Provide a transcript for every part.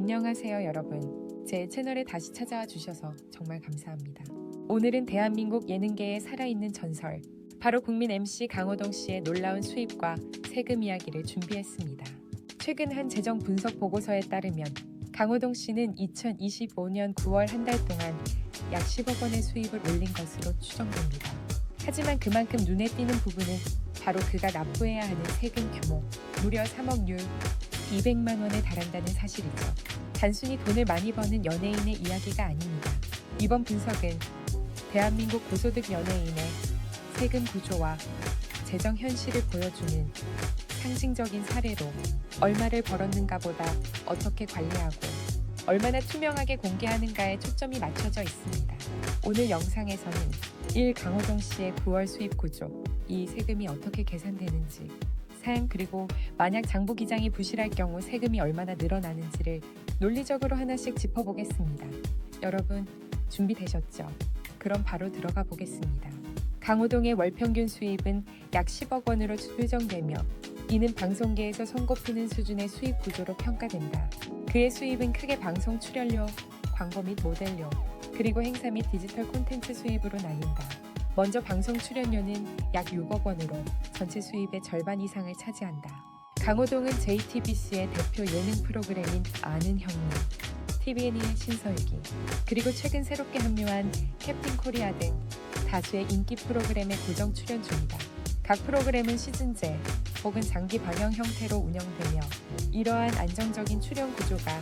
안녕하세요 여러분. 제 채널에 다시 찾아와 주셔서 정말 감사합니다. 오늘은 대한민국 예능계의 살아있는 전설, 바로 국민 MC 강호동 씨의 놀라운 수입과 세금 이야기를 준비했습니다. 최근 한 재정 분석 보고서에 따르면 강호동 씨는 2025년 9월 한 달 동안 약 10억 원의 수입을 올린 것으로 추정됩니다. 하지만 그만큼 눈에 띄는 부분은 바로 그가 납부해야 하는 세금 규모, 무려 3억 200만 원에 달한다는 사실이죠. 단순히 돈을 많이 버는 연예인의 이야기가 아닙니다. 이번 분석은 대한민국 고소득 연예인의 세금 구조와 재정 현실을 보여주는 상징적인 사례로 얼마를 벌었는가 보다 어떻게 관리하고 얼마나 투명하게 공개하는가에 초점이 맞춰져 있습니다. 오늘 영상에서는 1. 강호동 씨의 9월 수입 구조, 이 세금이 어떻게 계산되는지, 그리고 만약 장부기장이 부실할 경우 세금이 얼마나 늘어나는지를 논리적으로 하나씩 짚어보겠습니다. 여러분 준비되셨죠? 그럼 바로 들어가 보겠습니다. 강호동의 월 평균 수입은 약 10억 원으로 추정되며 이는 방송계에서 손꼽히는 수준의 수입 구조로 평가된다. 그의 수입은 크게 방송 출연료, 광고 및 모델료, 그리고 행사 및 디지털 콘텐츠 수입으로 나뉜다. 먼저 방송 출연료는 약 6억 원으로 전체 수입의 절반 이상을 차지한다. 강호동은 JTBC의 대표 예능 프로그램인 아는 형님, TVN의 신서유기, 그리고 최근 새롭게 합류한 캡틴 코리아 등 다수의 인기 프로그램에 고정 출연 중이다. 각 프로그램은 시즌제 혹은 장기 방영 형태로 운영되며 이러한 안정적인 출연 구조가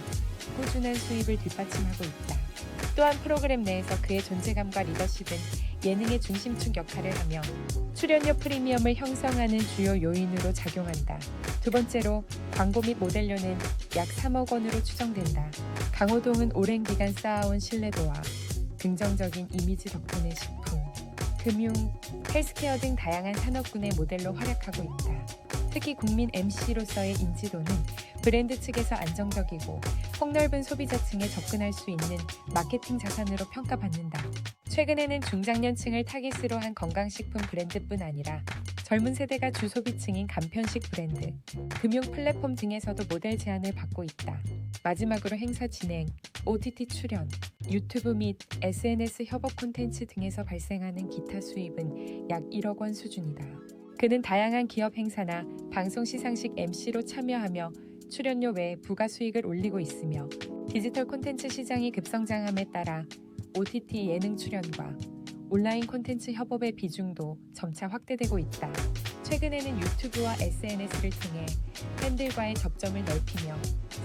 꾸준한 수입을 뒷받침하고 있다. 또한 프로그램 내에서 그의 존재감과 리더십은 예능의 중심축 역할을 하며 출연료 프리미엄을 형성하는 주요 요인으로 작용한다. 두 번째로 광고 및 모델료는 약 3억 원으로 추정된다. 강호동은 오랜 기간 쌓아온 신뢰도와 긍정적인 이미지 덕분에 식품, 금융, 헬스케어 등 다양한 산업군의 모델로 활약하고 있다. 특히 국민 MC로서의 인지도는 브랜드 측에서 안정적이고 폭넓은 소비자층에 접근할 수 있는 마케팅 자산으로 평가받는다. 최근에는 중장년층을 타깃으로 한 건강식품 브랜드뿐 아니라 젊은 세대가 주소비층인 간편식 브랜드, 금융 플랫폼 등에서도 모델 제안을 받고 있다. 마지막으로 행사 진행, OTT 출연, 유튜브 및 SNS 협업 콘텐츠 등에서 발생하는 기타 수입은 약 1억 원 수준이다. 그는 다양한 기업 행사나 방송 시상식 MC로 참여하며 출연료 외에 부가 수익을 올리고 있으며 디지털 콘텐츠 시장이 급성장함에 따라 OTT 예능 출연과 온라인 콘텐츠 협업의 비중도 점차 확대되고 있다. 최근에는 유튜브와 SNS를 통해 팬들과의 접점을 넓히며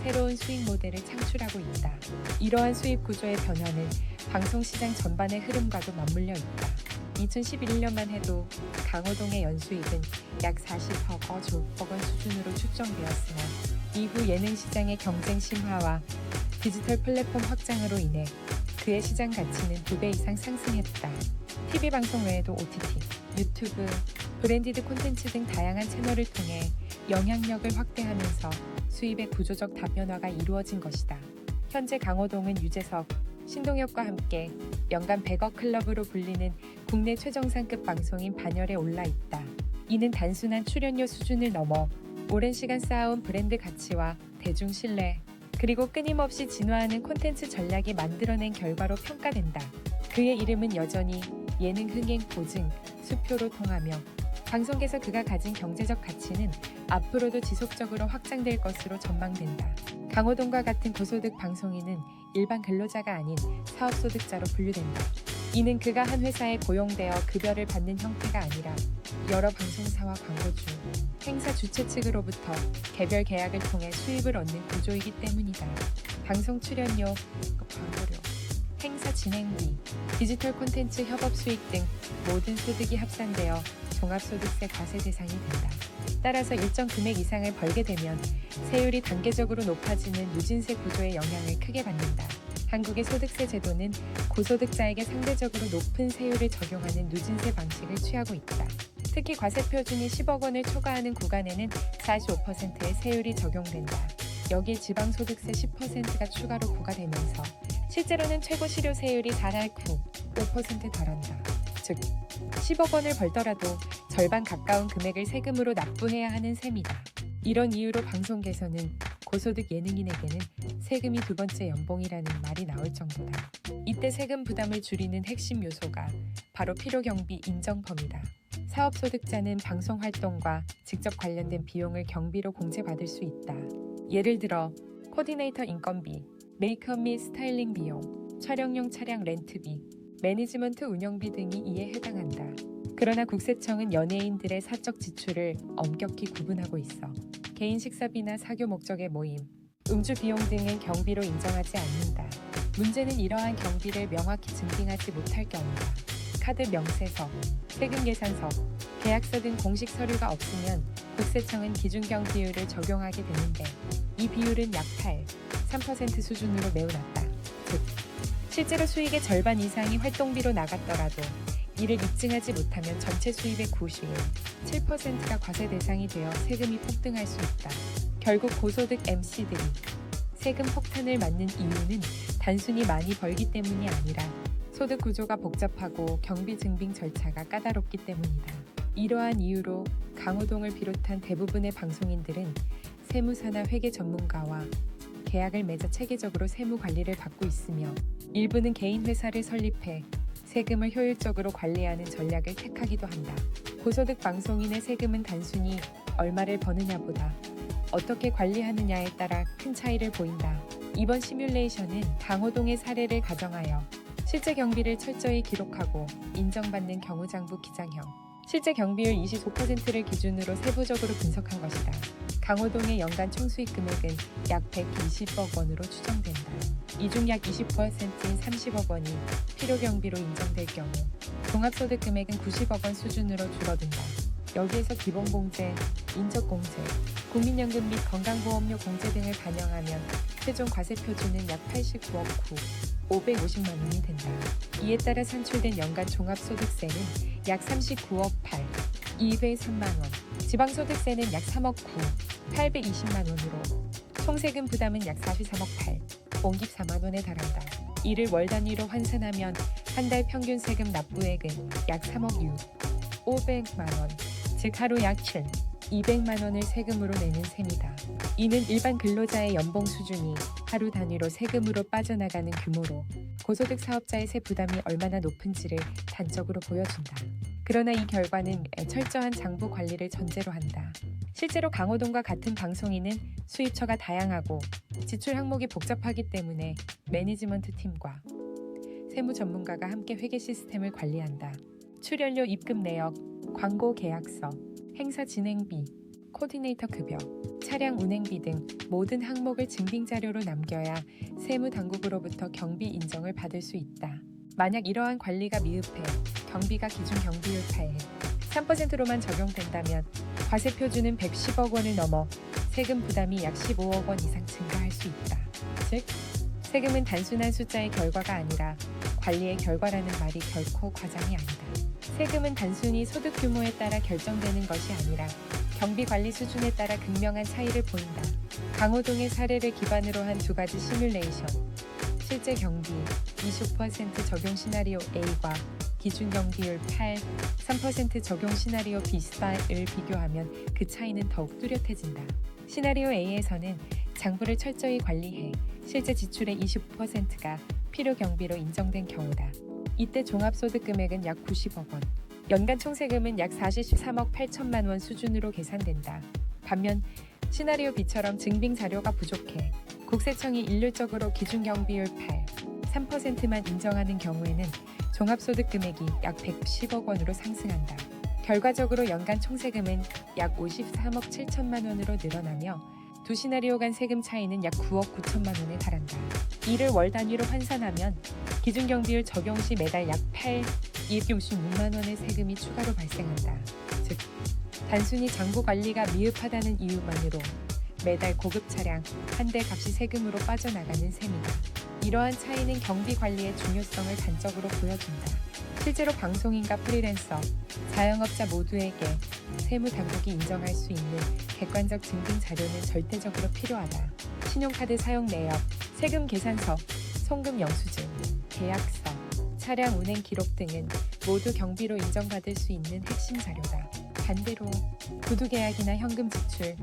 새로운 수익 모델을 창출하고 있다. 이러한 수입 구조의 변화는 방송시장 전반의 흐름과도 맞물려 있다. 2011년만 해도 강호동의 연수입은 약 40억 원 수준으로 추정되었으나 이후 예능 시장의 경쟁 심화와 디지털 플랫폼 확장으로 인해 그의 시장 가치는 2배 이상 상승했다. TV 방송 외에도 OTT, 유튜브, 브랜디드 콘텐츠 등 다양한 채널을 통해 영향력을 확대하면서 수입의 구조적 다변화가 이루어진 것이다. 현재 강호동은 유재석, 신동엽과 함께 연간 100억 클럽으로 불리는 국내 최정상급 방송인 반열에 올라 있다. 이는 단순한 출연료 수준을 넘어 오랜 시간 쌓아온 브랜드 가치와 대중 신뢰, 그리고 끊임없이 진화하는 콘텐츠 전략이 만들어낸 결과로 평가된다. 그의 이름은 여전히 예능 흥행 보증, 수표로 통하며 방송계에서 그가 가진 경제적 가치는 앞으로도 지속적으로 확장될 것으로 전망된다. 강호동과 같은 고소득 방송인은 일반 근로자가 아닌 사업소득자로 분류된다. 이는 그가 한 회사에 고용되어 급여를 받는 형태가 아니라 여러 방송사와 광고주, 행사 주최 측으로부터 개별 계약을 통해 수입을 얻는 구조이기 때문이다. 방송 출연료, 광고료, 행사 진행비, 디지털 콘텐츠 협업 수익 등 모든 소득이 합산되어 종합소득세 과세 대상이 된다. 따라서 일정 금액 이상을 벌게 되면 세율이 단계적으로 높아지는 누진세 구조의 영향을 크게 받는다. 한국의 소득세 제도는 고소득자에게 상대적으로 높은 세율을 적용하는 누진세 방식을 취하고 있다. 특히 과세표준이 10억 원을 초과하는 구간에는 45%의 세율이 적용된다. 여기에 지방소득세 10%가 추가로 부과되면서 실제로는 최고 실효세율이 4달 후 5%에 달한다. 즉 10억 원을 벌더라도 절반 가까운 금액을 세금으로 납부해야 하는 셈이다. 이런 이유로 방송계에서는 고소득 예능인에게는 세금이 두 번째 연봉이라는 말이 나올 정도다. 이때 세금 부담을 줄이는 핵심 요소가 바로 필요경비 인정범위다. 사업소득자는 방송활동과 직접 관련된 비용을 경비로 공제받을 수 있다. 예를 들어 코디네이터 인건비, 메이크업 및 스타일링 비용, 촬영용 차량 렌트비, 매니지먼트 운영비 등이 이에 해당한다. 그러나 국세청은 연예인들의 사적 지출을 엄격히 구분하고 있어 개인 식사비나 사교 목적의 모임, 음주 비용 등은 경비로 인정하지 않는다. 문제는 이러한 경비를 명확히 증빙하지 못할 경우다. 카드 명세서, 세금 계산서, 계약서 등 공식 서류가 없으면 국세청은 기준경 비율을 적용하게 되는데 이 비율은 약 8, 3% 수준으로 매우 낮다. 즉, 실제로 수익의 절반 이상이 활동비로 나갔더라도 이를 입증하지 못하면 전체 수입의 91, 7%가 과세 대상이 되어 세금이 폭등할 수 있다. 결국 고소득 MC들이 세금 폭탄을 맞는 이유는 단순히 많이 벌기 때문이 아니라 소득 구조가 복잡하고 경비 증빙 절차가 까다롭기 때문이다. 이러한 이유로 강호동을 비롯한 대부분의 방송인들은 세무사나 회계 전문가와 계약을 맺어 체계적으로 세무 관리를 받고 있으며 일부는 개인 회사를 설립해 세금을 효율적으로 관리하는 전략을 택하기도 한다. 고소득 방송인의 세금은 단순히 얼마를 버느냐보다 어떻게 관리하느냐에 따라 큰 차이를 보인다. 이번 시뮬레이션은 강호동의 사례를 가정하여 실제 경비를 철저히 기록하고 인정받는 경우장부 기장형, 실제 경비율 25%를 기준으로 세부적으로 분석한 것이다. 강호동의 연간 총수익 금액은 약 120억 원으로 추정된다. 이 중 약 20%인 30억 원이 필요경비로 인정될 경우 종합소득 금액은 90억 원 수준으로 줄어든다. 여기에서 기본공제, 인적공제, 국민연금 및 건강보험료 공제 등을 반영하면 최종 과세표준은 약 89억 9, 550만 원이 된다. 이에 따라 산출된 연간 종합소득세는 약 39억 8, 203만 원, 지방소득세는 약 3억 9, 820만 원으로 총 세금 부담은 약 43억 8, 54만 원에 달한다. 이를 월 단위로 환산하면 한 달 평균 세금 납부액은 약 3억 6, 500만 원, 즉 하루 약 7, 200만 원을 세금으로 내는 셈이다. 이는 일반 근로자의 연봉 수준이 하루 단위로 세금으로 빠져나가는 규모로 고소득 사업자의 세 부담이 얼마나 높은지를 단적으로 보여준다. 그러나 이 결과는 철저한 장부 관리를 전제로 한다. 실제로 강호동과 같은 방송인은 수입처가 다양하고 지출 항목이 복잡하기 때문에 매니지먼트 팀과 세무 전문가가 함께 회계 시스템을 관리한다. 출연료 입금 내역, 광고 계약서, 행사 진행비, 코디네이터 급여, 차량 운행비 등 모든 항목을 증빙 자료로 남겨야 세무 당국으로부터 경비 인정을 받을 수 있다. 만약 이러한 관리가 미흡해 경비가 기준 경비율 8, 3%로만 적용된다면 과세 표준은 110억 원을 넘어 세금 부담이 약 15억 원 이상 증가할 수 있다. 즉, 세금은 단순한 숫자의 결과가 아니라 관리의 결과라는 말이 결코 과장이 아니다. 세금은 단순히 소득 규모에 따라 결정되는 것이 아니라 경비 관리 수준에 따라 극명한 차이를 보인다. 강호동의 사례를 기반으로 한 두 가지 시뮬레이션, 실제 경비 25% 적용 시나리오 A과 기준 경비율 8, 3% 적용 시나리오 B-를 비교하면 그 차이는 더욱 뚜렷해진다. 시나리오 A에서는 장부를 철저히 관리해 실제 지출의 25%가 필요 경비로 인정된 경우다. 이때 종합소득 금액은 약 90억 원, 연간 총세금은 약 43억 8천만 원 수준으로 계산된다. 반면 시나리오 B처럼 증빙 자료가 부족해 국세청이 일률적으로 기준 경비율 8, 3%만 인정하는 경우에는 종합소득 금액이 약 110억 원으로 상승한다. 결과적으로 연간 총세금은 약 53억 7천만 원으로 늘어나며 두 시나리오 간 세금 차이는 약 9억 9천만 원에 달한다. 이를 월 단위로 환산하면 기준 경비율 적용 시 매달 약 8, 256만 원의 세금이 추가로 발생한다. 즉, 단순히 장부 관리가 미흡하다는 이유만으로 매달 고급 차량 한 대 값이 세금으로 빠져나가는 셈이다. 이러한 차이는 경비 관리의 중요성을 단적으로 보여준다. 실제로 방송인과 프리랜서, 자영업자 모두에게 세무 당국이 인정할 수 있는 객관적 증빙 자료는 절대적으로 필요하다. 신용카드 사용 내역, 세금 계산서, 송금 영수증, 계약서, 차량 운행 기록 등은 모두 경비로 인정받을 수 있는 핵심 자료다. 반대로 구두계약이나 현금 지출,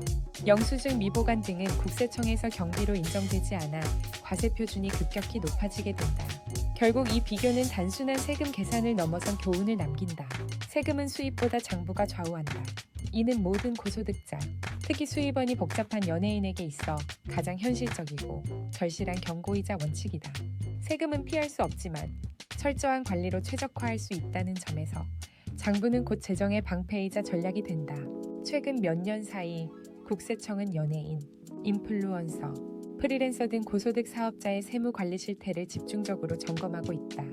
영수증 미보관 등은 국세청에서 경비로 인정되지 않아 과세 표준이 급격히 높아지게 된다. 결국 이 비교는 단순한 세금 계산을 넘어선 교훈을 남긴다. 세금은 수입보다 장부가 좌우한다. 이는 모든 고소득자, 특히 수입원이 복잡한 연예인에게 있어 가장 현실적이고 절실한 경고이자 원칙이다. 세금은 피할 수 없지만 철저한 관리로 최적화할 수 있다는 점에서 장부는 곧 재정의 방패이자 전략이 된다. 최근 몇 년 사이 국세청은 연예인, 인플루언서, 프리랜서 등 고소득 사업자의 세무 관리 실태를 집중적으로 점검하고 있다.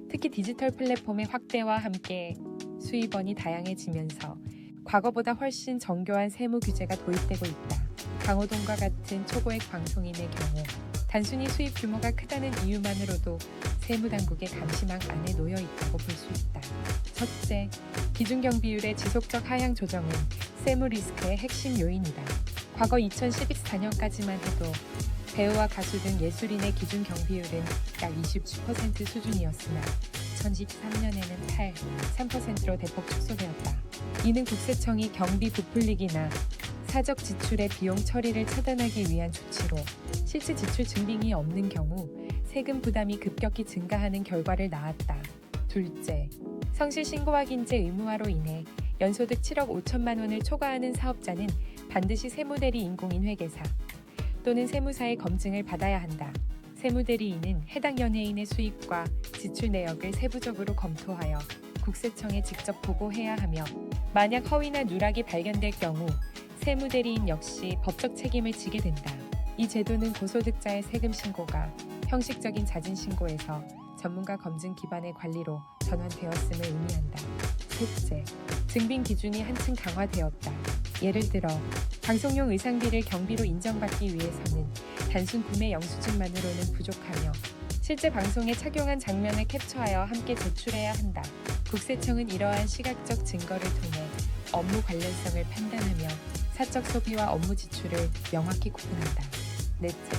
특히 디지털 플랫폼의 확대와 함께 수입원이 다양해지면서 과거보다 훨씬 정교한 세무 규제가 도입되고 있다. 강호동과 같은 초고액 방송인의 경우 단순히 수입 규모가 크다는 이유만으로도 세무당국의 감시망 안에 놓여 있다고 볼 수 있다. 첫째, 기준경비율의 지속적 하향 조정은 세무 리스크의 핵심 요인이다. 과거 2014년까지만 해도 배우와 가수 등 예술인의 기준 경비율은 약 20% 수준이었으나 2013년에는 3%로 대폭 축소되었다. 이는 국세청이 경비 부풀리기나 사적 지출의 비용 처리를 차단하기 위한 조치로 실제 지출 증빙이 없는 경우 세금 부담이 급격히 증가하는 결과를 낳았다. 둘째, 성실 신고 확인제 의무화로 인해 연소득 7억 5천만 원을 초과하는 사업자는 반드시 세무대리 인공인회계사 또는 세무사의 검증을 받아야 한다. 세무대리인은 해당 연예인의 수입과 지출 내역을 세부적으로 검토하여 국세청에 직접 보고해야 하며 만약 허위나 누락이 발견될 경우 세무대리인 역시 법적 책임을 지게 된다. 이 제도는 고소득자의 세금 신고가 형식적인 자진 신고에서 전문가 검증 기반의 관리로 전환되었음을 의미한다. 셋째, 증빙 기준이 한층 강화되었다. 예를 들어 방송용 의상비를 경비로 인정받기 위해서는 단순 구매 영수증만으로는 부족하며 실제 방송에 착용한 장면을 캡처하여 함께 제출해야 한다. 국세청은 이러한 시각적 증거를 통해 업무 관련성을 판단하며 사적 소비와 업무 지출을 명확히 구분한다. 넷째,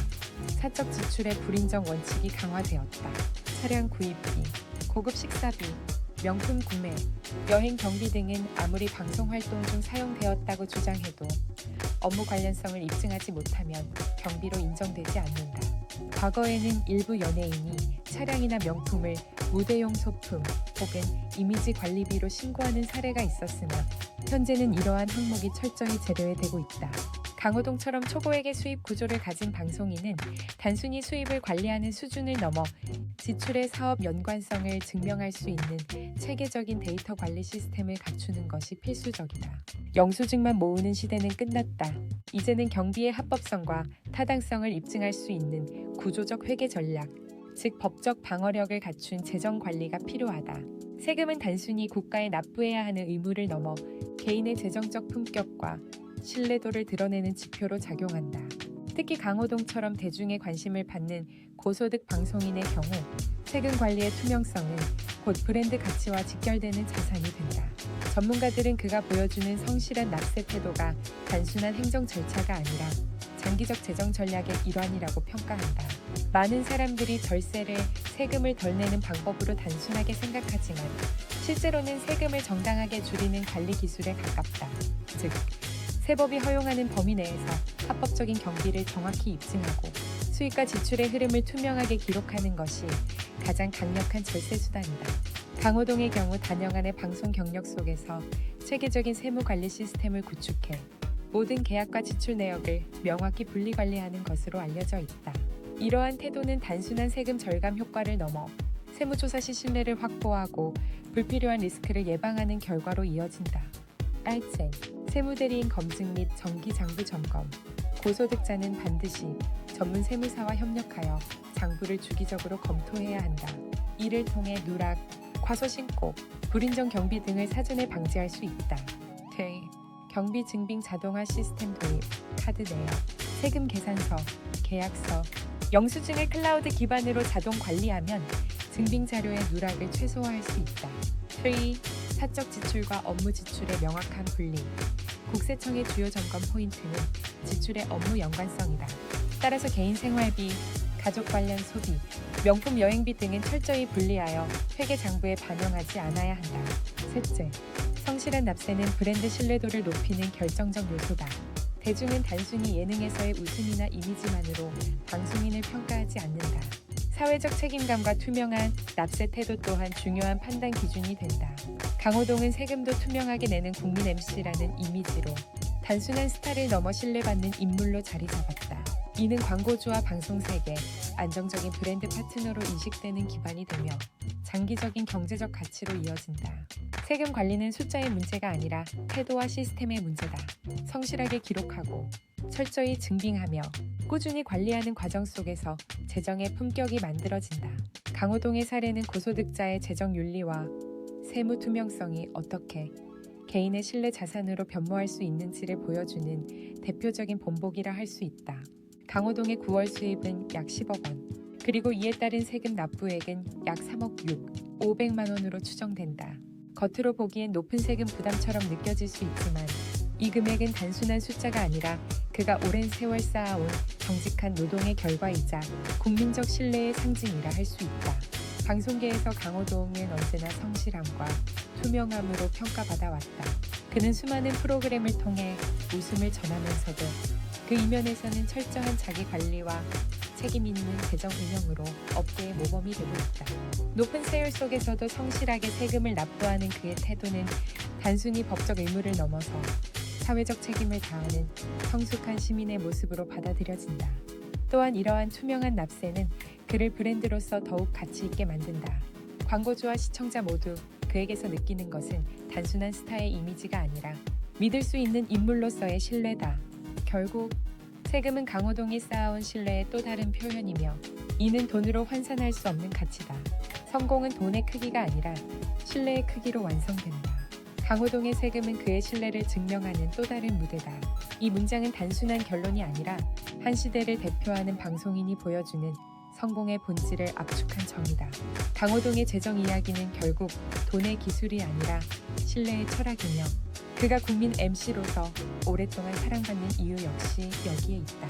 사적 지출의 불인정 원칙이 강화되었다. 차량 구입비, 고급 식사비, 명품 구매, 여행 경비 등은 아무리 방송 활동 중 사용되었다고 주장해도 업무 관련성을 입증하지 못하면 경비로 인정되지 않는다. 과거에는 일부 연예인이 차량이나 명품을 무대용 소품 혹은 이미지 관리비로 신고하는 사례가 있었으나 현재는 이러한 항목이 철저히 제도화되고 있다. 강호동처럼 초고액의 수입 구조를 가진 방송인은 단순히 수입을 관리하는 수준을 넘어 지출의 사업 연관성을 증명할 수 있는 체계적인 데이터 관리 시스템을 갖추는 것이 필수적이다. 영수증만 모으는 시대는 끝났다. 이제는 경비의 합법성과 타당성을 입증할 수 있는 구조적 회계 전략, 즉 법적 방어력을 갖춘 재정 관리가 필요하다. 세금은 단순히 국가에 납부해야 하는 의무를 넘어 개인의 재정적 품격과 신뢰도를 드러내는 지표로 작용한다. 특히 강호동처럼 대중의 관심을 받는 고소득 방송인의 경우 세금 관리의 투명성은 곧 브랜드 가치와 직결되는 자산이 된다. 전문가들은 그가 보여주는 성실한 납세 태도가 단순한 행정 절차가 아니라 장기적 재정 전략의 일환이라고 평가한다. 많은 사람들이 절세를 세금을 덜 내는 방법으로 단순하게 생각하지만 실제로는 세금을 정당하게 줄이는 관리 기술에 가깝다. 즉, 세법이 허용하는 범위 내에서 합법적인 경비를 정확히 입증하고 수입과 지출의 흐름을 투명하게 기록하는 것이 가장 강력한 절세 수단이다. 강호동의 경우 단연간의 방송 경력 속에서 체계적인 세무 관리 시스템을 구축해 모든 계약과 지출 내역을 명확히 분리 관리하는 것으로 알려져 있다. 이러한 태도는 단순한 세금 절감 효과를 넘어 세무조사 시 신뢰를 확보하고 불필요한 리스크를 예방하는 결과로 이어진다. 알제, 세무대리인 검증 및 정기장부 점검. 고소득자는 반드시 전문 세무사와 협력하여 장부를 주기적으로 검토해야 한다. 이를 통해 누락, 과소신고, 불인정 경비 등을 사전에 방지할 수 있다. 경비 증빙 자동화 시스템 도입, 카드 내역, 세금 계산서, 계약서, 영수증을 클라우드 기반으로 자동 관리하면 증빙 자료의 누락을 최소화할 수 있다. 3. 사적 지출과 업무 지출의 명확한 분리. 국세청의 주요 점검 포인트는 지출의 업무 연관성이다. 따라서 개인 생활비, 가족 관련 소비, 명품 여행비 등은 철저히 분리하여 회계 장부에 반영하지 않아야 한다. 셋째, 성실한 납세는 브랜드 신뢰도를 높이는 결정적 요소다. 대중은 단순히 예능에서의 웃음이나 이미지만으로 방송인을 평가하지 않는다. 사회적 책임감과 투명한 납세 태도 또한 중요한 판단 기준이 된다. 강호동은 세금도 투명하게 내는 국민 MC라는 이미지로 단순한 스타를 넘어 신뢰받는 인물로 자리 잡았다. 이는 광고주와 방송 세계, 안정적인 브랜드 파트너로 인식되는 기반이 되며 장기적인 경제적 가치로 이어진다. 세금 관리는 숫자의 문제가 아니라 태도와 시스템의 문제다. 성실하게 기록하고 철저히 증빙하며 꾸준히 관리하는 과정 속에서 재정의 품격이 만들어진다. 강호동의 사례는 고소득자의 재정 윤리와 세무 투명성이 어떻게 개인의 신뢰 자산으로 변모할 수 있는지를 보여주는 대표적인 본보기라 할 수 있다. 강호동의 9월 수입은 약 10억 원, 그리고 이에 따른 세금 납부액은 약 3억 6, 500만 원으로 추정된다. 겉으로 보기엔 높은 세금 부담처럼 느껴질 수 있지만 이 금액은 단순한 숫자가 아니라 그가 오랜 세월 쌓아온 정직한 노동의 결과이자 국민적 신뢰의 상징이라 할 수 있다. 방송계에서 강호동은 언제나 성실함과 투명함으로 평가받아 왔다. 그는 수많은 프로그램을 통해 웃음을 전하면서도 그 이면에서는 철저한 자기 관리와 책임 있는 재정 운영으로 업계의 모범이 되고 있다. 높은 세율 속에서도 성실하게 세금을 납부하는 그의 태도는 단순히 법적 의무를 넘어서 사회적 책임을 다하는 성숙한 시민의 모습으로 받아들여진다. 또한 이러한 투명한 납세는 그를 브랜드로서 더욱 가치 있게 만든다. 광고주와 시청자 모두 그에게서 느끼는 것은 단순한 스타의 이미지가 아니라 믿을 수 있는 인물로서의 신뢰다. 결국 세금은 강호동이 쌓아온 신뢰의 또 다른 표현이며 이는 돈으로 환산할 수 없는 가치다. 성공은 돈의 크기가 아니라 신뢰의 크기로 완성된다. 강호동의 세금은 그의 신뢰를 증명하는 또 다른 무대다. 이 문장은 단순한 결론이 아니라 한 시대를 대표하는 방송인이 보여주는 성공의 본질을 압축한 정의다. 강호동의 재정 이야기는 결국 돈의 기술이 아니라 신뢰의 철학이며 그가 국민 MC로서 오랫동안 사랑받는 이유 역시 여기에 있다.